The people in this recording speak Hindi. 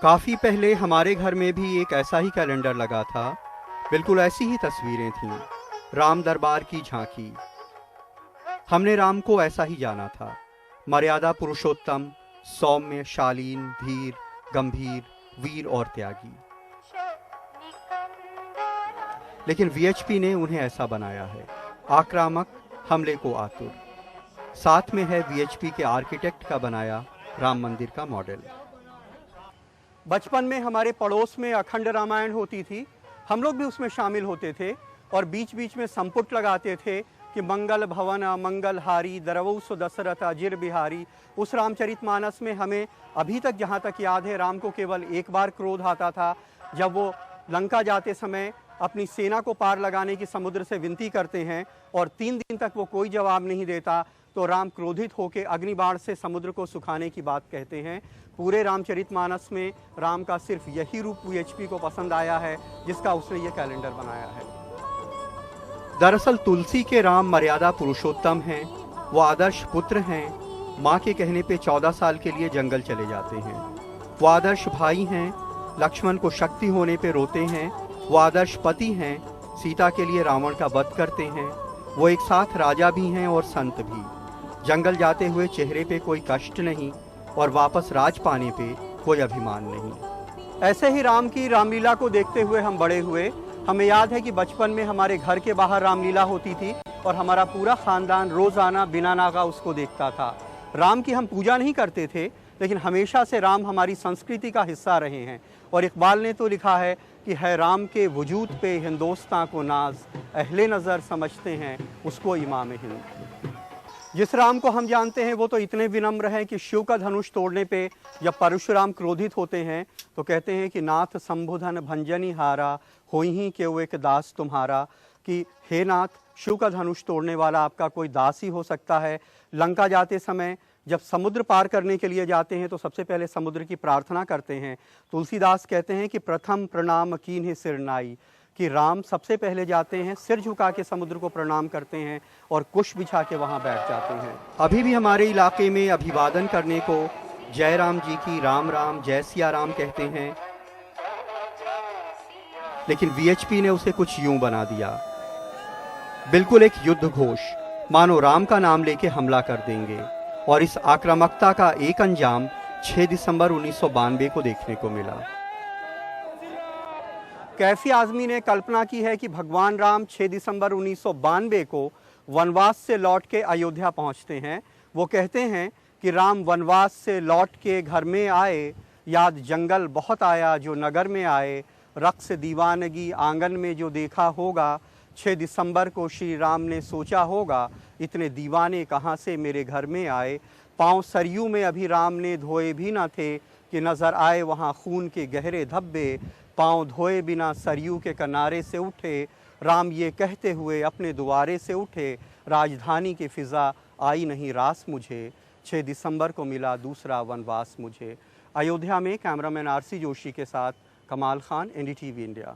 काफ़ी पहले हमारे घर में भी एक ऐसा ही कैलेंडर लगा था। बिल्कुल ऐसी ही तस्वीरें थीं। राम दरबार की झांकी। हमने राम को ऐसा ही जाना था। मर्यादा पुरुषोत्तम, सौम्य, शालीन, धीर, गंभीर, वीर और त्यागी। लेकिन वीएचपी ने उन्हें ऐसा बनाया है, आक्रामक, हमले को आतुर। साथ में है वीएचपी के आर्किटेक्ट का बनाया राम मंदिर का मॉडल। बचपन में हमारे पड़ोस में अखंड रामायण होती थी। हम लोग भी उसमें शामिल होते थे और बीच बीच में संपुट लगाते थे कि मंगल भवन मंगल हारी दरवऊ सु दशरथ अजिर बिहारी। उस रामचरितमानस में हमें अभी तक जहाँ तक याद है, राम को केवल एक बार क्रोध आता था, जब वो लंका जाते समय अपनी सेना को पार लगाने की समुद्र से विनती करते हैं और 3 दिन तक वो कोई जवाब नहीं देता, तो राम क्रोधित होकर अग्निबाण से समुद्र को सुखाने की बात कहते हैं। पूरे रामचरितमानस में राम का सिर्फ यही रूप वीएचपी को पसंद आया है, जिसका उसने ये कैलेंडर बनाया है। दरअसल तुलसी के राम मर्यादा पुरुषोत्तम हैं, वो आदर्श पुत्र हैं। माँ के कहने पे 14 साल के लिए जंगल चले जाते हैं। वो आदर्श भाई हैं, लक्ष्मण को शक्ति होने पे रोते हैं। वो आदर्श पति हैं, सीता के लिए रावण का वध करते हैं। वो एक साथ राजा भी हैं और संत भी। जंगल जाते हुए चेहरे पे कोई कष्ट नहीं और वापस राज पाने पे कोई अभिमान नहीं। ऐसे ही राम की रामलीला को देखते हुए हम बड़े हुए। हमें याद है कि बचपन में हमारे घर के बाहर रामलीला होती थी और हमारा पूरा खानदान रोजाना बिना नागा उसको देखता था। राम की हम पूजा नहीं करते थे, लेकिन हमेशा से राम हमारी संस्कृति का हिस्सा रहे हैं। और इकबाल ने तो लिखा है कि है राम के वजूद पे हिंदोस्तां को नाज, अहले नज़र समझते हैं उसको इमाम हिंद। जिस राम को हम जानते हैं वो तो इतने विनम्र हैं कि शिव का धनुष तोड़ने पे जब परशुराम क्रोधित होते हैं तो कहते हैं कि नाथ संबुधन भंजनी हारा, होई ही केव एक दास तुम्हारा। कि हे नाथ, शिव का धनुष तोड़ने वाला आपका कोई दास ही हो सकता है। लंका जाते समय जब समुद्र पार करने के लिए जाते हैं तो सबसे पहले समुद्र की प्रार्थना करते हैं। तुलसीदास कहते हैं कि प्रथम प्रणाम कीन्हि सिरनाई, कि राम सबसे पहले जाते हैं, सिर झुका के समुद्र को प्रणाम करते हैं और कुश बिछा के वहाँ बैठ जाते हैं। अभी भी हमारे इलाके में अभिवादन करने को जय राम जी की, राम राम, जय सिया राम कहते हैं। लेकिन वीएचपी ने उसे कुछ यूं बना दिया, बिल्कुल एक युद्ध घोष, मानो राम का नाम लेके हमला कर देंगे। और इस आक्रामकता का एक अंजाम 6 दिसंबर 1992 को देखने को मिला। कैफी आजमी ने कल्पना की है कि भगवान राम 6 दिसंबर 1992 को वनवास से लौट के अयोध्या पहुंचते हैं। वो कहते हैं कि राम वनवास से लौट के घर में आए, याद जंगल बहुत आया जो नगर में आए, रक्स दीवानगी आंगन में जो देखा होगा, 6 दिसंबर को श्री राम ने सोचा होगा, इतने दीवाने कहाँ से मेरे घर में आए। पाँव सरयू में अभी राम ने धोए भी न थे कि नज़र आए वहाँ खून के गहरे धब्बे। पाँव धोए बिना सरयू के किनारे से उठे, राम ये कहते हुए अपने द्वारे से उठे, राजधानी की फ़िज़ा आई नहीं रास मुझे, 6 दिसंबर को मिला दूसरा वनवास मुझे। अयोध्या में कैमरामैन आरसी जोशी के साथ कमाल खान, एनडीटीवी इंडिया।